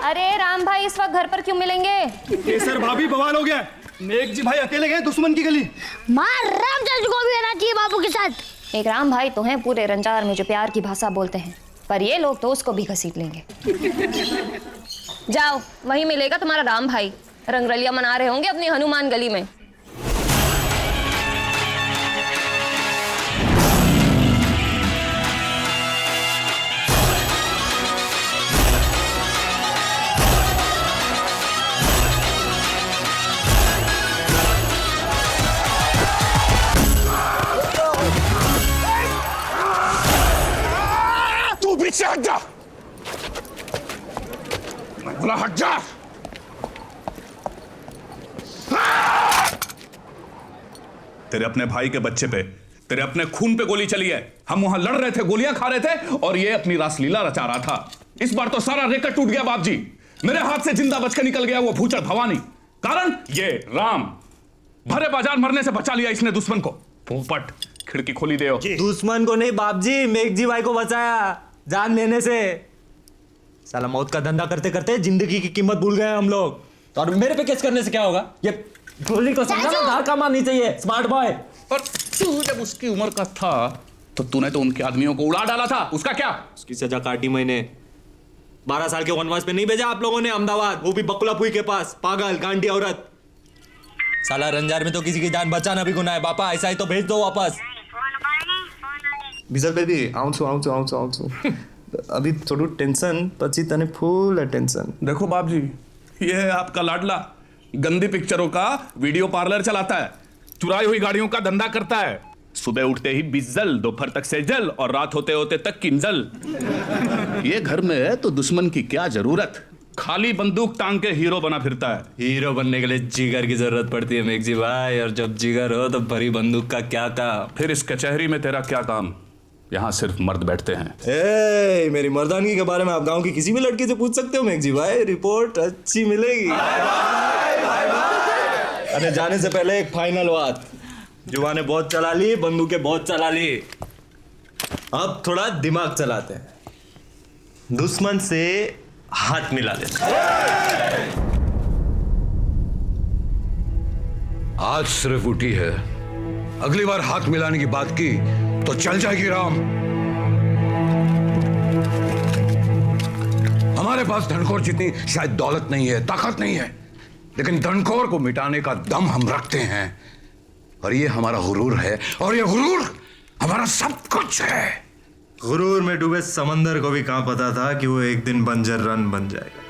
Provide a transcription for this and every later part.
अरे राम भाई इस वक्त घर पर क्यों मिलेंगे? केसर भाभी बवाल हो गया। नेक जी भाई अकेले गए दुश्मन की गली। माँ रामचंद्र को भी रहना चाहिए बाबू के साथ। एक राम भाई तो हैं पूरे रंजार में जो प्यार की भाषा बोलते हैं, पर ये लोग तो उसको भी घसीट लेंगे। जाओ वहीं मिलेगा तुम्हारा राम भाई, रंगरलिया मना रहे होंगे अपनी हनुमान गली में। तू पीछे हट जा। मैं बोला हट जा। तेरे अपने भाई के बच्चे पे, तेरे अपने खून पे गोली चली है। हम वहां लड़ रहे थे, गोलियां खा रहे थे और ये अपनी रासलीला रचा रहा था। इस बार तो सारा रेकट टूट गया बाप जी। मेरे हाथ से जिंदा बचकर निकल गया वो भूचड़ भवानी। कारण ये राम। भरे बाजार मरने से बचा लिया इसने दुश्मन को। पोपट खिड़की खोली दे। दुश्मन को नहीं बाप जी, मेघ जी भाई को बचाया जान लेने से। साला मौत का धंधा करते करते जिंदगी की कीमत भूल गए हम लोग। और मेरे पे केस करने से क्या होगा? ये गोली को समझा ना, धार काम आनी चाहिए स्मार्ट बॉय। पर तू जब उसकी उम्र का था तो तूने तो उनके आदमियों को उड़ा डाला था, उसका क्या? उसकी सजा काटी मैंने। 12 साल के वनवास पे नहीं भेजा आप लोगों ने अहमदाबाद, वो भी बकुलापुई के पास। पागल गांडी औरत। साला रंजार में तो किसी की जान बचाना भी गुनाह है। बापा ऐसा ही तो भेज दो वापस। बिजल बेबी आउँछु अभी थोड़ा टेंशन पछि तने फुल टेंशन। देखो बाप जी, ये है आपका लाडला, गंदी पिक्चरों का वीडियो पार्लर चलाता है, चुराई हुई गाड़ियों का धंधा करता है। सुबह उठते ही बिजल, दोपहर तक सेजल और रात होते होते तक किंजल। ये घर में है तो दुश्मन की क्या जरूरत? खाली बंदूक टांग के हीरो बना फिरता है। हीरो बनने के लिए जिगर की जरूरत पड़ती है मेघ जी भाई, और जब जिगर हो तो भरी बंदूक का क्या काम। फिर इस कचहरी में तेरा क्या काम? यहाँ सिर्फ मर्द बैठते हैं। ए, मेरी मर्दानगी के बारे में आप गांव की किसी भी लड़की से पूछ सकते हो मेघ जी भाई, रिपोर्ट अच्छी मिलेगी। अरे जाने से पहले एक फाइनल बात। जुबानें बहुत चला ली, बंदूकें बहुत चला ली, अब थोड़ा दिमाग चलाते हैं। दुश्मन से हाथ मिला लेते हैं। आज सिर्फ उठी है, अगली बार हाथ मिलाने की बात की तो चल जाएगी राम। हमारे पास धनखोर जितनी शायद दौलत नहीं है, ताकत नहीं है, लेकिन धनखोर को मिटाने का दम हम रखते हैं। और ये हमारा गुरूर है, और ये गुरूर हमारा सब कुछ है। गुरूर में डूबे समंदर को भी कहां पता था कि वो एक दिन बंजर रन बन जाएगा।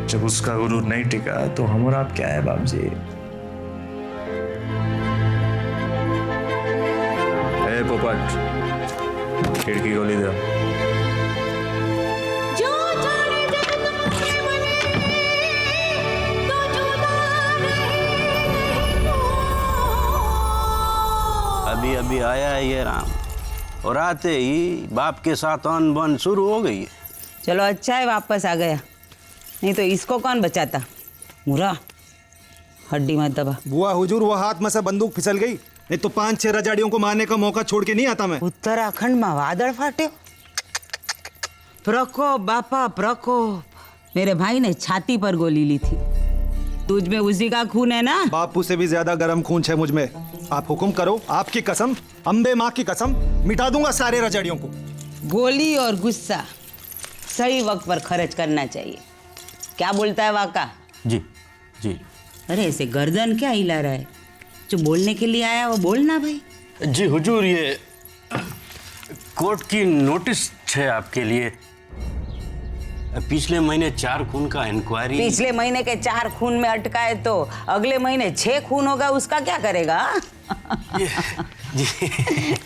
जब उसका गुरूर नहीं टिका तो हम और आप क्या है बाप जी? ए पोपट, खिड़की खोली दो। अभी अभी आया है ये राम, और आते ही बाप के साथ अनबन शुरू हो गई है। चलो अच्छा है वापस आ गया, नहीं तो इसको कौन बचाता। मुरा हड्डी मत दबा। बुआ हुजूर, वो हाथ में से बंदूक फिसल गई, नहीं तो 5-6 रजाड़ियों को मारने का मौका छोड़ के नहीं आता मैं। उत्तराखंड में वादड़ फाटे। प्रकोप बापा प्रकोप, मेरे भाई ने छाती पर गोली ली थी। तुझ में उसी का खून है ना? बापू से भी ज्यादा गर्म खून है मुझ में। आप हुक्म करो, आपकी कसम, अम्बे माँ की कसम, मिटा दूंगा सारे रजाड़ियों को। गोली और गुस्सा सही वक्त पर खर्च करना चाहिए। क्या बोलता है वाका? जी जी। अरे ऐसे गर्दन क्या हिला रहा है? जो बोलने के लिए आया वो बोलना भाई। जी हुजूर, ये कोर्ट की नोटिस है आपके लिए। पिछले महीने 4 खून का इंक्वायरी। पिछले महीने के 4 खून में अटका है तो अगले महीने 6 खून होगा, उसका क्या करेगा? जी।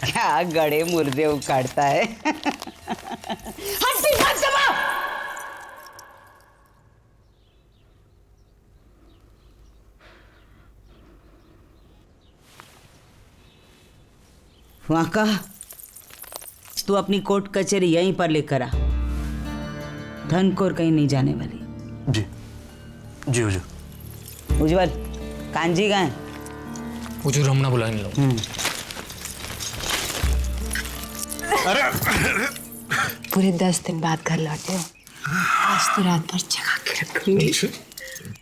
क्या गड़े मुर्दे उखाड़ता है। हड्डी मत दबा। वाका, तू अपनी कोर्ट कचहरी यहीं पर लेकर आ। धनखोर कहीं नहीं जाने वाली। जी जी हुजूर। उज्जवल, कांजी गए? हुजूर हम ना बुलाएंगे लोग। पूरे 10 दिन बाद घर लौटे हो। आज तो रात भर जगा के रखूंगी।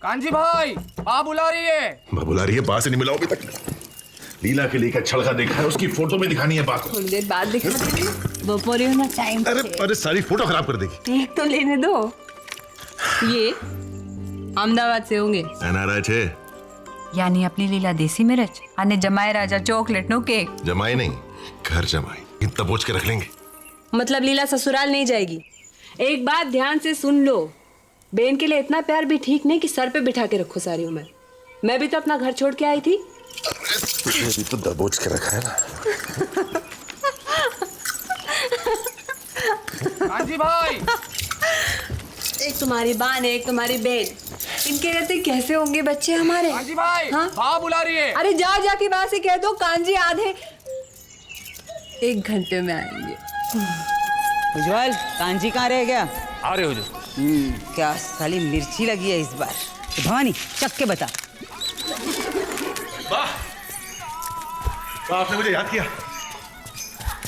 कांजी भाई माँ बुला रही है। माँ बुला रही है, बात से नहीं मिला अभी तक। लीला के लिए क्या छड़का देखा है, उसकी फोटो में दिखानी है बात। थोड़ी देर बाद दिखा देंगे, बपोरे होना टाइम। अरे सारी फोटो खराब कर देगी। देख तो लेने दो। ये अहमदाबाद से होंगे। एनआरआई छे यानी अपनी लीला देसी मिर्च आने जमाए राजा चॉकलेट नो केक। जमाई नहीं, घर जमाई। इतना बोझ के रख लेंगे। मतलब लीला ससुराल नहीं जाएगी। एक बात ध्यान से सुन लो, बेन के लिए इतना प्यार भी ठीक नहीं कि सर पे बिठा के रखो सारी उम्र। मैं भी तो अपना घर छोड़ के आई थी। तुझे भी तो दबोच के रखा है ना। कांजी भाई एक तुम्हारी बान है, एक तुम्हारी बेन। इनके रहते कैसे होंगे बच्चे हमारे? कांजी भाई हाँ? माँ बुला रही है। अरे जाओ जाके बाहर से कह दो कांजी आधे 1 घंटे में आएंगे। उज्जवल, कांजी कहाँ रह गया? आ रहे हो जो। क्या साली मिर्ची लगी है इस बार। भवानी चख के बता। आपने मुझे याद किया।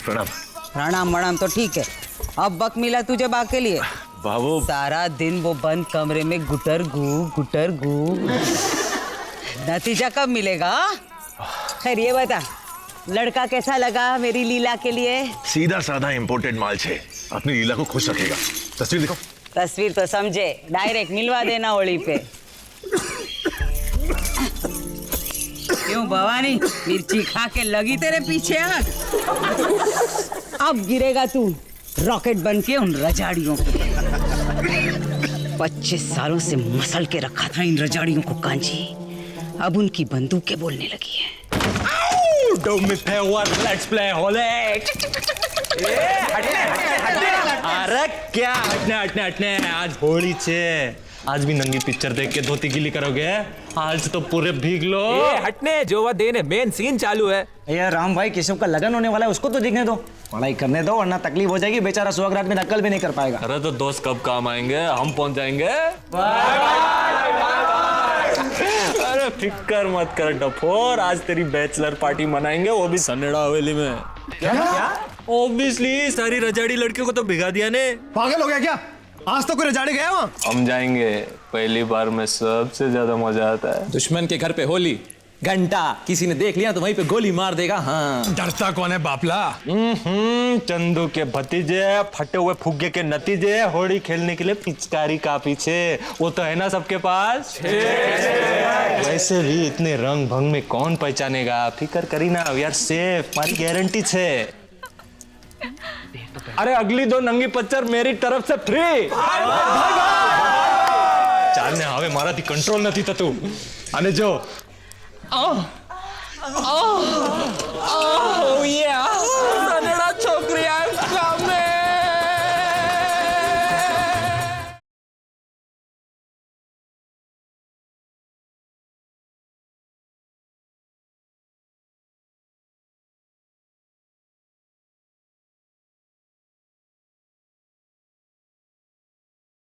प्रणाम। प्रणाम मणाम तो ठीक है, अब वक्त मिला तुझे बाग के लिए। बाबू सारा दिन वो बंद कमरे में गुटर गू। नतीजा कब मिलेगा? खैर ये बता, लड़का कैसा लगा मेरी लीला के लिए? सीधा साधा इम्पोर्टेड माल छे, अपनी लीला को खुश रखेगा। तस्वीर दिखाओ। तस्वीर तो समझे, डायरेक्ट मिलवा देना होली पे। क्यों भवानी, मिर्ची खा के लगी तेरे पीछे आग? अब गिरेगा तू रॉकेट बन के उन रजाड़ियों पे। 25 सालों से मसल के रखा था इन रजाड़ियों को कांजी, अब उनकी बंदूकें बोलने लगी है। Let's play Holi. अरे क्या हटने आज होली छे। आज भी नंगी पिक्चर देख के धोती गीली करोगे? आज तो पूरे भीग लो। हटने जो वह देने मेन सीन चालू है। यार राम भाई, केशव का लगन होने वाला है, उसको तो दिखने दो। पढ़ाई करने दो वरना तकलीफ हो जाएगी। बेचारा सुहागरात में नकल भी नहीं कर पाएगा। अरे तो दोस्त कब काम आएंगे, हम पहुंच जाएंगे। अरे फिक्र मत कर डफोर, आज तेरी बैचलर पार्टी मनाएंगे, वो भी सनेड़ा हवेली में। क्या? ऑब्वियसली सारी रजाड़ी लड़कियों को तो भिगा दिया ने। पागल हो गया क्या? आज तो कोई रजाड़े गया वहाँ? हम जाएंगे, पहली बार में सबसे ज्यादा मजा आता है। दुश्मन के घर पे होली, घंटा किसी ने देख लिया तो वहीं पे गोली मार देगा। हाँ डरता कौन है बापला? चंदू के भतीजे, फटे हुए फुग्गे के नतीजे, होली खेलने के लिए पिचकारी का पीछे, वो तो है ना सबके पास। वैसे भी इतने रंग भंग में कौन पहचानेगा, फिकर करी ना, वी आर सेफ, हमारी गारंटी छे। अरे अगली 2 नंगी पच्चर मेरी तरफ से फ्री। चाल ने हवे मारा थी कंट्रोल नहीं था तू। अने जो